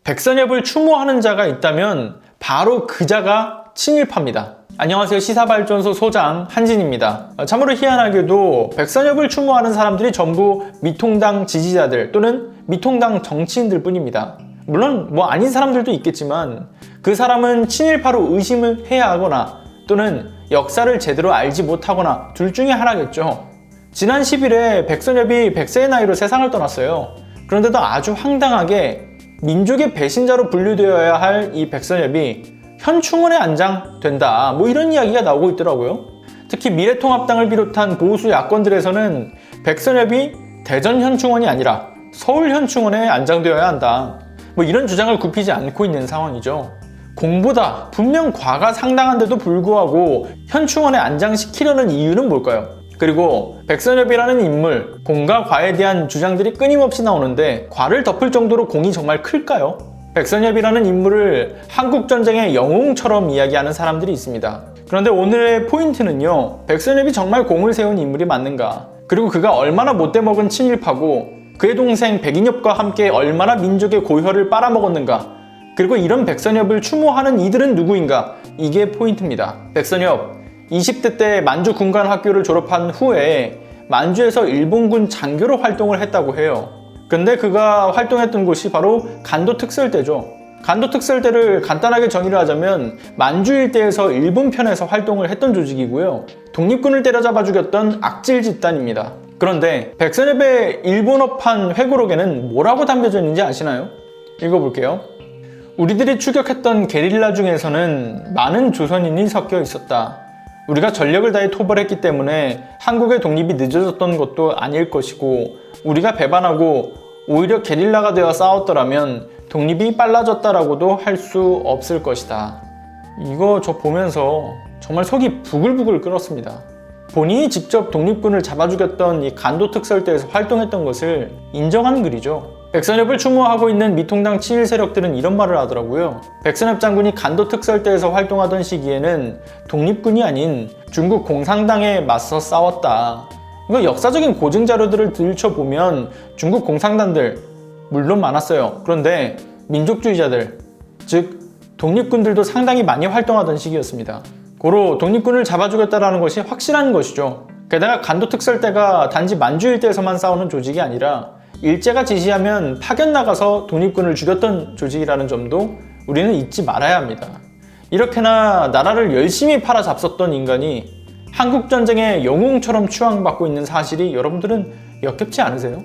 백선엽을 추모하는 자가 있다면 바로 그 자가 친일파입니다. 안녕하세요. 시사발전소 소장 한진입니다. 참으로 희한하게도 백선엽을 추모하는 사람들이 전부 미통당 지지자들 또는 미통당 정치인들 뿐입니다. 물론 아닌 사람들도 있겠지만 그 사람은 친일파로 의심을 해야 하거나 또는 역사를 제대로 알지 못하거나 둘 중에 하나겠죠. 지난 10일에 백선엽이 100세의 나이로 세상을 떠났어요. 그런데도 아주 황당하게 민족의 배신자로 분류되어야 할 이 백선엽이 현충원에 안장된다, 이런 이야기가 나오고 있더라고요. 특히 미래통합당을 비롯한 보수 야권들에서는 백선엽이 대전 현충원이 아니라 서울 현충원에 안장되어야 한다, 이런 주장을 굽히지 않고 있는 상황이죠. 공보다 분명 과가 상당한데도 불구하고 현충원에 안장시키려는 이유는 뭘까요? 그리고 백선엽이라는 인물, 공과 과에 대한 주장들이 끊임없이 나오는데 과를 덮을 정도로 공이 정말 클까요? 백선엽이라는 인물을 한국전쟁의 영웅처럼 이야기하는 사람들이 있습니다. 그런데 오늘의 포인트는요, 백선엽이 정말 공을 세운 인물이 맞는가, 그리고 그가 얼마나 못돼먹은 친일파고 그의 동생 백인엽과 함께 얼마나 민족의 고혈을 빨아먹었는가, 그리고 이런 백선엽을 추모하는 이들은 누구인가, 이게 포인트입니다. 백선엽 20대 때 만주 군관학교를 졸업한 후에 만주에서 일본군 장교로 활동을 했다고 해요. 근데 그가 활동했던 곳이 바로 간도특설대죠. 간도특설대를 간단하게 정의를 하자면 만주 일대에서 일본 편에서 활동을 했던 조직이고요. 독립군을 때려잡아 죽였던 악질 집단입니다. 그런데 백선엽의 일본어판 회고록에는 뭐라고 담겨져 있는지 아시나요? 읽어볼게요. 우리들이 추격했던 게릴라 중에서는 많은 조선인이 섞여 있었다. 우리가 전력을 다해 토벌했기 때문에 한국의 독립이 늦어졌던 것도 아닐 것이고, 우리가 배반하고 오히려 게릴라가 되어 싸웠더라면 독립이 빨라졌다라고도 할 수 없을 것이다. 이거 저 보면서 정말 속이 부글부글 끓었습니다. 본인이 직접 독립군을 잡아 죽였던 이 간도특설대에서 활동했던 것을 인정하는 글이죠. 백선엽을 추모하고 있는 미통당 친일 세력들은 이런 말을 하더라고요. 백선엽 장군이 간도특설대에서 활동하던 시기에는 독립군이 아닌 중국 공산당에 맞서 싸웠다. 이거 역사적인 고증 자료들을 들춰보면 중국 공산당들 물론 많았어요. 그런데 민족주의자들, 즉 독립군들도 상당히 많이 활동하던 시기였습니다. 고로 독립군을 잡아 죽였다는 것이 확실한 것이죠. 게다가 간도특설대가 단지 만주 일대에서만 싸우는 조직이 아니라 일제가 지시하면 파견 나가서 독립군을 죽였던 조직이라는 점도 우리는 잊지 말아야 합니다. 이렇게나 나라를 열심히 팔아잡섰던 인간이 한국전쟁의 영웅처럼 추앙받고 있는 사실이 여러분들은 역겹지 않으세요?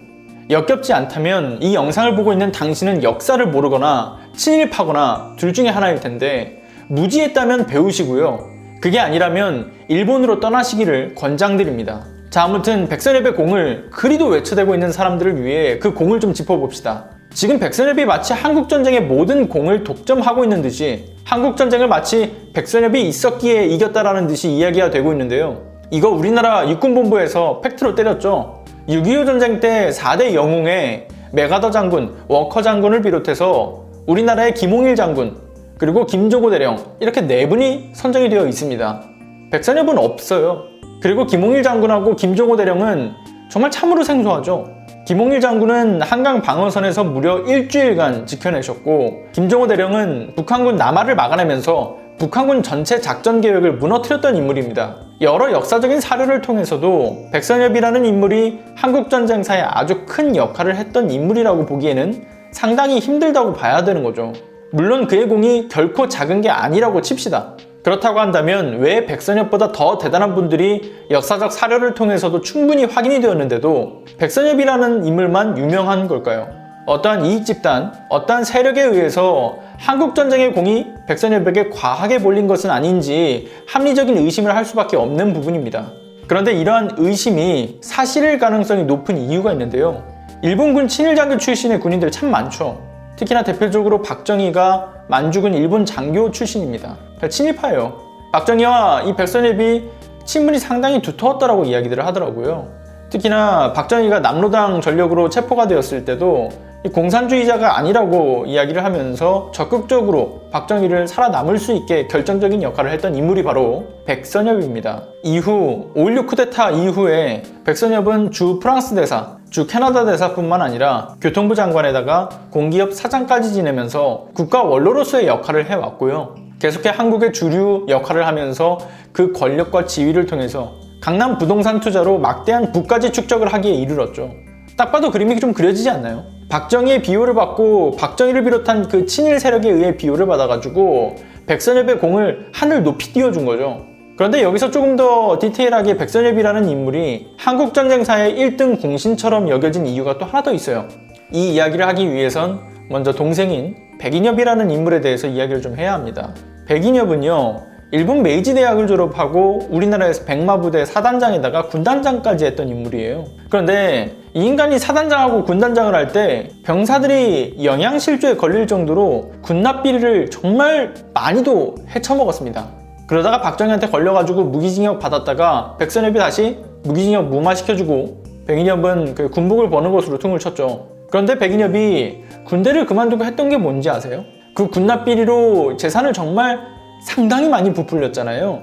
역겹지 않다면 이 영상을 보고 있는 당신은 역사를 모르거나 친일파거나 둘 중에 하나일 텐데, 무지했다면 배우시고요. 그게 아니라면 일본으로 떠나시기를 권장드립니다. 자, 아무튼 백선엽의 공을 그리도 외쳐대고 있는 사람들을 위해 그 공을 좀 짚어봅시다. 지금 백선엽이 마치 한국전쟁의 모든 공을 독점하고 있는 듯이 한국전쟁을 마치 백선엽이 있었기에 이겼다라는 듯이 이야기가 되고 있는데요. 이거 우리나라 육군본부에서 팩트로 때렸죠. 6.25 전쟁 때 4대 영웅의 메가더 장군, 워커 장군을 비롯해서 우리나라의 김홍일 장군, 그리고 김종호 대령, 이렇게 4분이 선정이 되어 있습니다. 백선엽은 없어요. 그리고 김홍일 장군하고 김종호 대령은 정말 참으로 생소하죠. 김홍일 장군은 한강 방어선에서 무려 일주일간 지켜내셨고, 김종호 대령은 북한군 남하를 막아내면서 북한군 전체 작전 계획을 무너뜨렸던 인물입니다. 여러 역사적인 사료를 통해서도 백선엽이라는 인물이 한국전쟁사에 아주 큰 역할을 했던 인물이라고 보기에는 상당히 힘들다고 봐야 되는 거죠. 물론 그의 공이 결코 작은 게 아니라고 칩시다. 그렇다고 한다면 왜 백선엽보다 더 대단한 분들이 역사적 사료를 통해서도 충분히 확인이 되었는데도 백선엽이라는 인물만 유명한 걸까요? 어떠한 이익집단, 어떠한 세력에 의해서 한국전쟁의 공이 백선엽에게 과하게 몰린 것은 아닌지 합리적인 의심을 할 수밖에 없는 부분입니다. 그런데 이러한 의심이 사실일 가능성이 높은 이유가 있는데요. 일본군 친일장교 출신의 군인들 참 많죠. 특히나 대표적으로 박정희가 만주군 일본 장교 출신입니다. 친일파예요. 박정희와 이 백선엽이 친분이 상당히 두터웠다라고 이야기들을 하더라고요. 특히나 박정희가 남로당 전력으로 체포가 되었을 때도 공산주의자가 아니라고 이야기를 하면서 적극적으로 박정희를 살아남을 수 있게 결정적인 역할을 했던 인물이 바로 백선엽입니다. 이후 5.16 쿠데타 이후에 백선엽은 주 프랑스 대사, 주 캐나다 대사뿐만 아니라 교통부 장관에다가 공기업 사장까지 지내면서 국가 원로로서의 역할을 해왔고요. 계속해 한국의 주류 역할을 하면서 그 권력과 지위를 통해서 강남 부동산 투자로 막대한 부가지 축적을 하기에 이르렀죠. 딱 봐도 그림이 좀 그려지지 않나요? 박정희의 비호를 받고 박정희를 비롯한 그 친일 세력에 의해 비호를 받아가지고 백선엽의 공을 하늘 높이 띄워준 거죠. 그런데 여기서 조금 더 디테일하게 백선엽이라는 인물이 한국전쟁사의 1등 공신처럼 여겨진 이유가 또 하나 더 있어요. 이 이야기를 하기 위해선 먼저 동생인 백인엽이라는 인물에 대해서 이야기를 좀 해야 합니다. 백인엽은요, 일본 메이지 대학을 졸업하고 우리나라에서 백마부대 사단장에다가 군단장까지 했던 인물이에요. 그런데 이 인간이 사단장하고 군단장을 할 때 병사들이 영양실조에 걸릴 정도로 군납비리를 정말 많이도 헤쳐먹었습니다. 그러다가 박정희한테 걸려가지고 무기징역 받았다가 백선엽이 다시 무기징역 무마시켜주고 백인엽은 그 군복을 버는 것으로 퉁을 쳤죠. 그런데 백인엽이 군대를 그만두고 했던 게 뭔지 아세요? 그 군납비리로 재산을 정말 상당히 많이 부풀렸잖아요.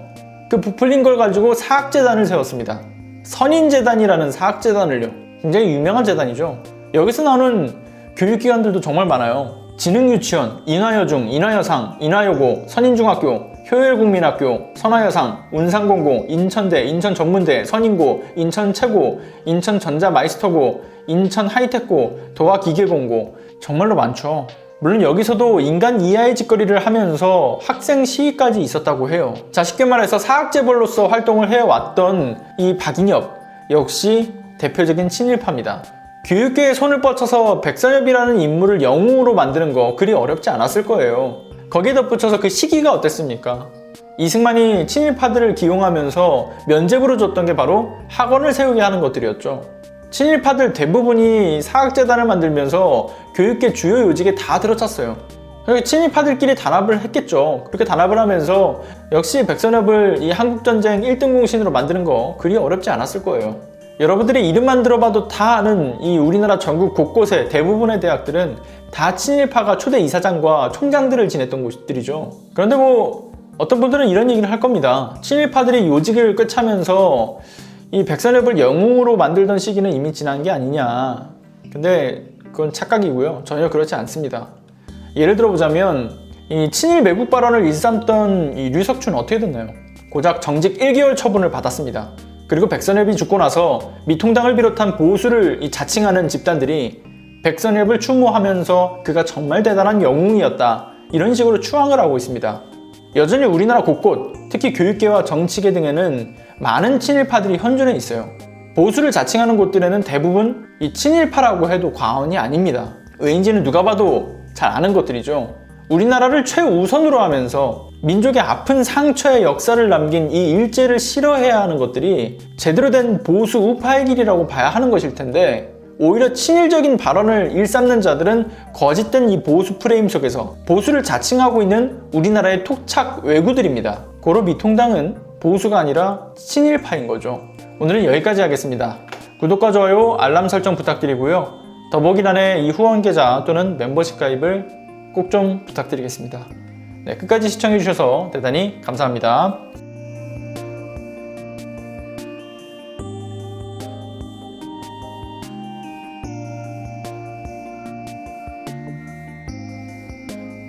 그 부풀린 걸 가지고 사학재단을 세웠습니다. 선인재단이라는 사학재단을요. 굉장히 유명한 재단이죠. 여기서 나오는 교육기관들도 정말 많아요. 진흥유치원, 인하여중, 인하여상, 인하여고, 선인중학교, 효율국민학교, 선화여상, 운상공고, 인천대, 인천전문대, 선인고, 인천최고, 인천전자마이스터고, 인천하이텍고, 도화기계공고. 정말로 많죠. 물론 여기서도 인간 이하의 짓거리를 하면서 학생 시위까지 있었다고 해요. 자, 쉽게 말해서 사학재벌로서 활동을 해왔던 이 박인엽 역시 대표적인 친일파입니다. 교육계에 손을 뻗쳐서 백선엽이라는 인물을 영웅으로 만드는 거 그리 어렵지 않았을 거예요. 거기에 덧붙여서 그 시기가 어땠습니까? 이승만이 친일파들을 기용하면서 면죄부로 줬던 게 바로 학원을 세우게 하는 것들이었죠. 친일파들 대부분이 사학재단을 만들면서 교육계 주요 요직에 다 들어찼어요. 친일파들끼리 단합을 했겠죠. 그렇게 단합을 하면서 역시 백선엽을 이 한국전쟁 1등 공신으로 만드는 거 그리 어렵지 않았을 거예요. 여러분들이 이름만 들어봐도 다 아는 이 우리나라 전국 곳곳의 대부분의 대학들은 다 친일파가 초대 이사장과 총장들을 지냈던 곳들이죠. 그런데 뭐 어떤 분들은 이런 얘기를 할 겁니다. 친일파들이 요직을 꿰차면서 이 백선엽을 영웅으로 만들던 시기는 이미 지난 게 아니냐. 근데 그건 착각이고요. 전혀 그렇지 않습니다. 예를 들어보자면 이 친일 매국 발언을 일삼던 이 류석춘 어떻게 됐나요? 고작 정직 1개월 처분을 받았습니다. 그리고 백선엽이 죽고 나서 미통당을 비롯한 보수를 자칭하는 집단들이 백선엽을 추모하면서 그가 정말 대단한 영웅이었다. 이런 식으로 추앙을 하고 있습니다. 여전히 우리나라 곳곳, 특히 교육계와 정치계 등에는 많은 친일파들이 현존해 있어요. 보수를 자칭하는 곳들에는 대부분 이 친일파라고 해도 과언이 아닙니다. 왜인지는 누가 봐도 잘 아는 것들이죠. 우리나라를 최우선으로 하면서 민족의 아픈 상처의 역사를 남긴 이 일제를 싫어해야 하는 것들이 제대로 된 보수 우파의 길이라고 봐야 하는 것일 텐데 오히려 친일적인 발언을 일삼는 자들은 거짓된 이 보수 프레임 속에서 보수를 자칭하고 있는 우리나라의 토착 왜구들입니다. 고로 미통당은 보수가 아니라 친일파인 거죠. 오늘은 여기까지 하겠습니다. 구독과 좋아요, 알람 설정 부탁드리고요. 더보기란에 이 후원 계좌 또는 멤버십 가입을 꼭 좀 부탁드리겠습니다. 네, 끝까지 시청해주셔서 대단히 감사합니다.